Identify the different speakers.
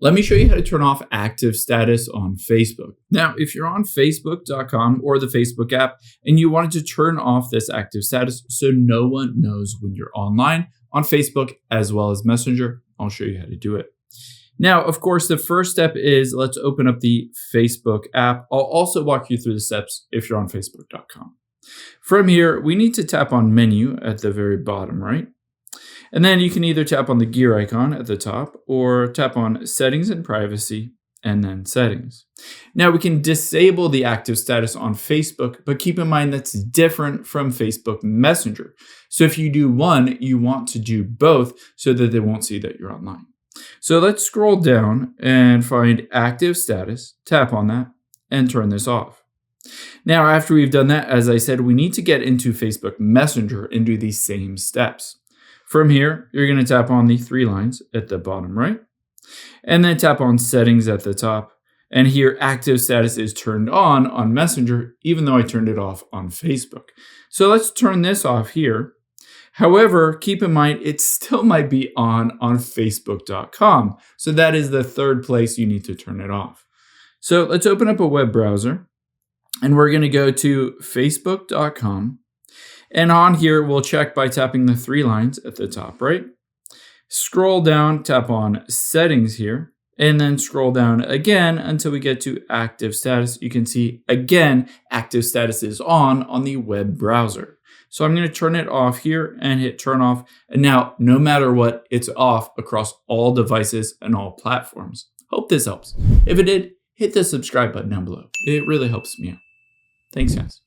Speaker 1: Let me show you how to turn off active status on Facebook. Now, if you're on Facebook.com or the Facebook app and you wanted to turn off this active status so no one knows when you're online on Facebook as well as Messenger, I'll show you how to do it. Now, of course, the first step is let's open up the Facebook app. I'll also walk you through the steps if you're on Facebook.com. From here, we need to tap on Menu at the very bottom right. And then you can either tap on the gear icon at the top or tap on Settings and Privacy and then Settings. Now we can disable the active status on Facebook, but keep in mind that's different from Facebook Messenger. So if you do one, you want to do both so that they won't see that you're online. So let's scroll down and find active status, tap on that and turn this off. Now, after we've done that, as I said, we need to get into Facebook Messenger and do these same steps. From here, you're going to tap on the three lines at the bottom right, and then tap on Settings at the top. And here, active status is turned on Messenger, even though I turned it off on Facebook. So let's turn this off here. However, keep in mind, it still might be on Facebook.com. So that is the third place you need to turn it off. So let's open up a web browser, and we're going to go to Facebook.com. And on here, we'll check by tapping the three lines at the top right. Scroll down, tap on Settings here, and then scroll down again until we get to Active Status. You can see, again, Active Status is on the web browser. So I'm going to turn it off here and hit Turn Off. And now, no matter what, it's off across all devices and all platforms. Hope this helps. If it did, hit the subscribe button down below. It really helps me out. Thanks, guys.